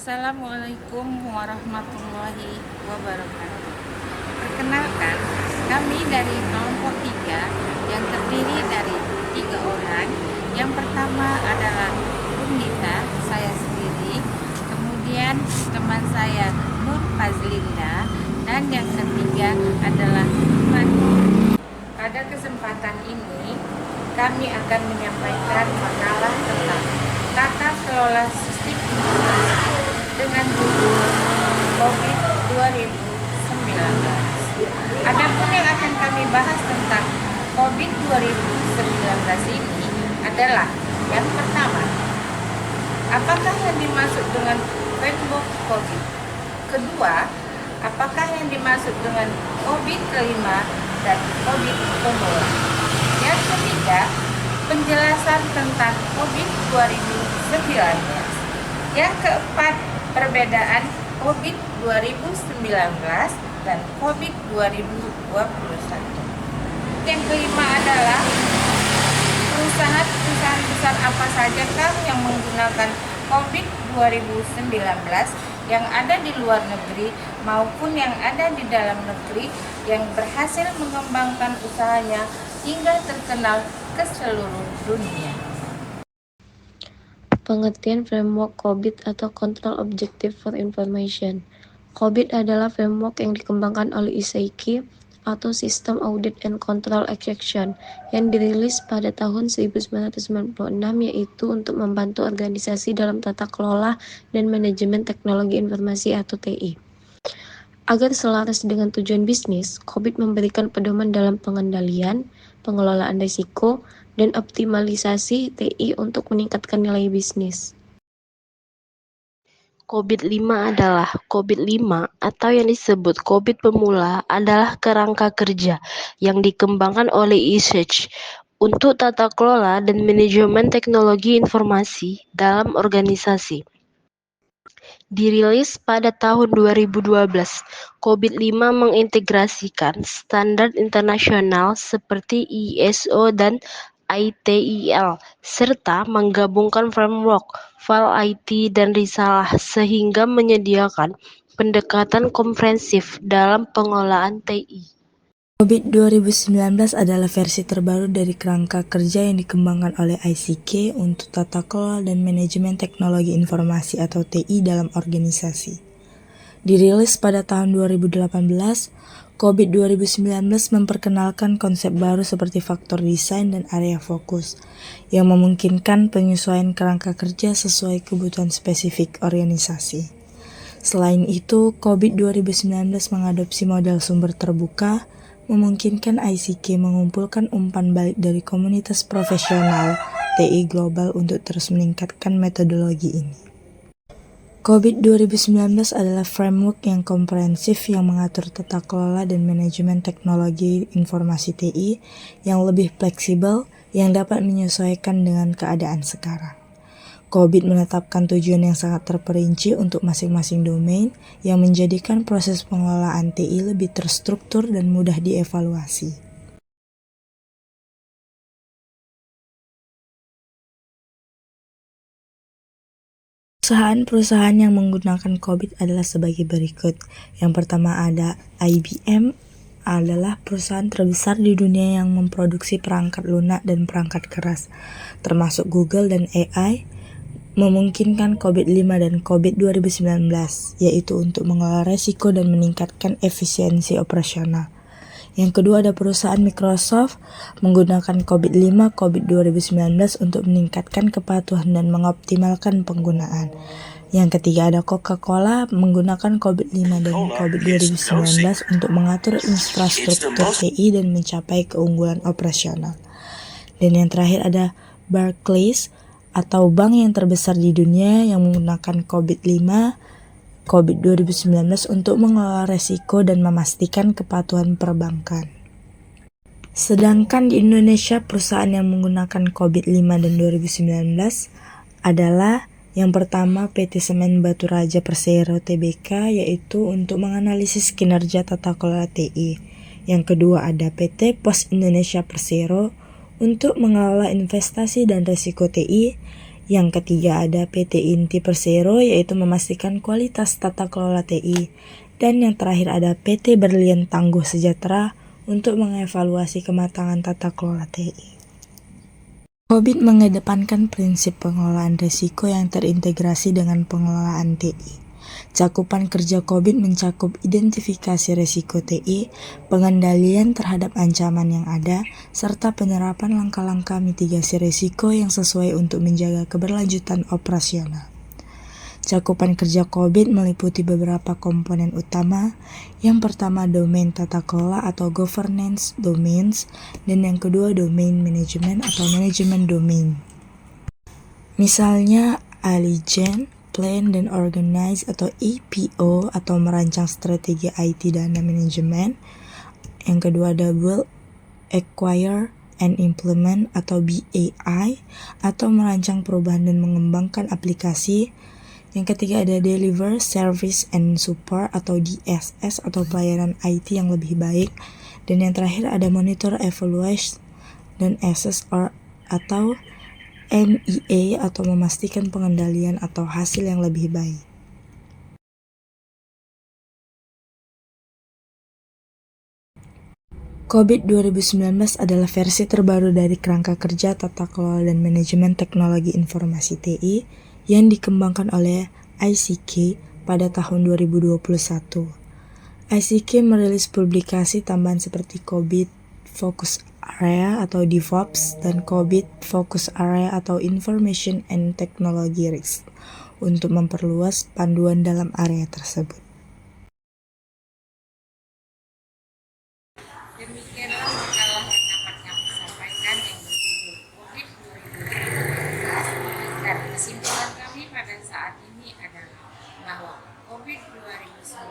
Assalamualaikum warahmatullahi wabarakatuh. Perkenalkan, kami dari kelompok 3 yang terdiri dari 3 orang. Yang pertama adalah Bundita, saya sendiri, kemudian teman saya Nur Fazlinda, dan yang ketiga adalah Iman. Pada kesempatan ini, kami akan menyampaikan makalah tentang tata kelola sistem informasi dengan judul COVID 2019. Adapun yang akan kami bahas tentang COVID 2019 ini adalah yang pertama, apakah yang dimaksud dengan framework COVID? Kedua, apakah yang dimaksud dengan COVID kelima dan COVID pemula? Yang ketiga, penjelasan tentang COVID 2019. Yang keempat, perbedaan COVID 2019 dan COVID 2021. Yang kelima adalah perusahaan besar apa sajakah yang menggunakan COVID 2019 yang ada di luar negeri maupun yang ada di dalam negeri yang berhasil mengembangkan usahanya hingga terkenal ke seluruh dunia. Pengertian framework COVID atau Control Objective for Information. COVID adalah framework yang dikembangkan oleh ISAICI atau System Audit and Control Action yang dirilis pada tahun 1996, yaitu untuk membantu organisasi dalam tata kelola dan manajemen teknologi informasi atau TI. Agar selaras dengan tujuan bisnis, COVID memberikan pedoman dalam pengendalian, pengelolaan risiko, dan optimalisasi TI untuk meningkatkan nilai bisnis. COVID-5 adalah COVID-5 atau yang disebut COVID pemula adalah kerangka kerja yang dikembangkan oleh ISAICI untuk tata kelola dan manajemen teknologi informasi dalam organisasi. Dirilis pada tahun 2012, COVID-5 mengintegrasikan standar internasional seperti ISO dan ITIL, serta menggabungkan framework, file IT, dan risalah sehingga menyediakan pendekatan komprehensif dalam pengelolaan TI. COVID 2019 adalah versi terbaru dari kerangka kerja yang dikembangkan oleh ISAICI untuk tata kelola dan manajemen teknologi informasi atau TI dalam organisasi. Dirilis pada tahun 2018, COVID 2019 memperkenalkan konsep baru seperti faktor desain dan area fokus, yang memungkinkan penyesuaian kerangka kerja sesuai kebutuhan spesifik organisasi. Selain itu, COVID 2019 mengadopsi model sumber terbuka, memungkinkan ISAICI mengumpulkan umpan balik dari komunitas profesional TI global untuk terus meningkatkan metodologi ini. COVID 2019 adalah framework yang komprehensif yang mengatur tata kelola dan manajemen teknologi informasi TI yang lebih fleksibel yang dapat menyesuaikan dengan keadaan sekarang. COVID menetapkan tujuan yang sangat terperinci untuk masing-masing domain yang menjadikan proses pengelolaan TI lebih terstruktur dan mudah dievaluasi. Perusahaan yang menggunakan COVID adalah sebagai berikut. Yang pertama ada IBM, adalah perusahaan terbesar di dunia yang memproduksi perangkat lunak dan perangkat keras, termasuk Google dan AI, memungkinkan COVID-5 dan COVID 2019, yaitu untuk mengelola risiko dan meningkatkan efisiensi operasional. Yang kedua ada perusahaan Microsoft menggunakan COVID-5, COVID 2019 untuk meningkatkan kepatuhan dan mengoptimalkan penggunaan. Yang ketiga ada Coca-Cola menggunakan COVID-5 dan COVID 2019 untuk mengatur infrastruktur TI dan mencapai keunggulan operasional. Dan yang terakhir ada Barclays atau bank yang terbesar di dunia yang menggunakan COVID-5, COVID 2019 untuk mengelola risiko dan memastikan kepatuhan perbankan. Sedangkan di Indonesia perusahaan yang menggunakan COVID-5 dan 2019 adalah yang pertama PT Semen Batu Raja Persero Tbk, yaitu untuk menganalisis kinerja tata kelola TI. Yang kedua ada PT Pos Indonesia Persero untuk mengelola investasi dan risiko TI. Yang ketiga ada PT Inti Persero, yaitu memastikan kualitas tata kelola TI. Dan yang terakhir ada PT Berlian Tangguh Sejahtera untuk mengevaluasi kematangan tata kelola TI. COVID mengedepankan prinsip pengelolaan risiko yang terintegrasi dengan pengelolaan TI. Cakupan kerja COVID mencakup identifikasi risiko TI, pengendalian terhadap ancaman yang ada, serta penyerapan langkah-langkah mitigasi risiko yang sesuai untuk menjaga keberlanjutan operasional. Cakupan kerja COVID meliputi beberapa komponen utama. Yang pertama domain tata kelola atau governance domains, dan yang kedua domain manajemen atau manajemen domain. Misalnya Allegiant, Plan dan Organize atau APO atau merancang strategi IT dana manajemen. Yang kedua ada Build, Acquire, and Implement atau BAI atau merancang perubahan dan mengembangkan aplikasi. Yang ketiga ada Deliver, Service, and Support atau DSS atau pelayanan IT yang lebih baik. Dan yang terakhir ada Monitor, Evaluate, dan Assess atau MEA atau memastikan pengendalian atau hasil yang lebih baik. COVID 2019 adalah versi terbaru dari kerangka kerja tata kelola dan manajemen teknologi informasi TI yang dikembangkan oleh ICK pada tahun 2021. ICK merilis publikasi tambahan seperti COVID Focus Area atau DevOps dan COVID Focus Area atau Information and Technology Risk untuk memperluas panduan dalam area tersebut. Demikianlah makalah yang dapat kami sampaikan yang berjudul COVID 2019, dan kesimpulan kami pada saat ini adalah bahwa COVID 2019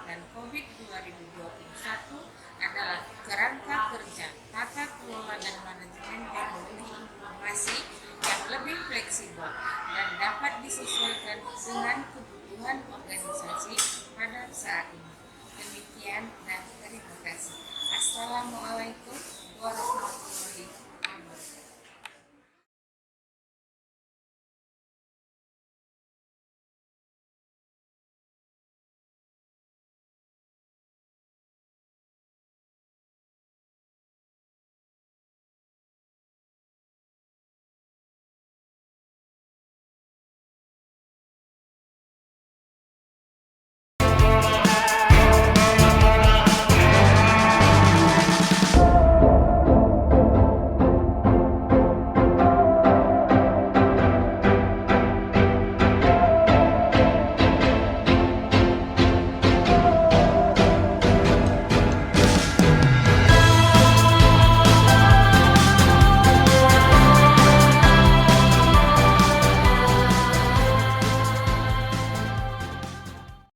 dan COVID 2021 adalah kerangka kerja tata kelola dan manajemen teknologi informasi yang lebih fleksibel dan dapat disesuaikan dengan kebutuhan organisasi pada saat ini. Demikian dan terima kasih. Assalamualaikum warahmatullahi wabarakatuh.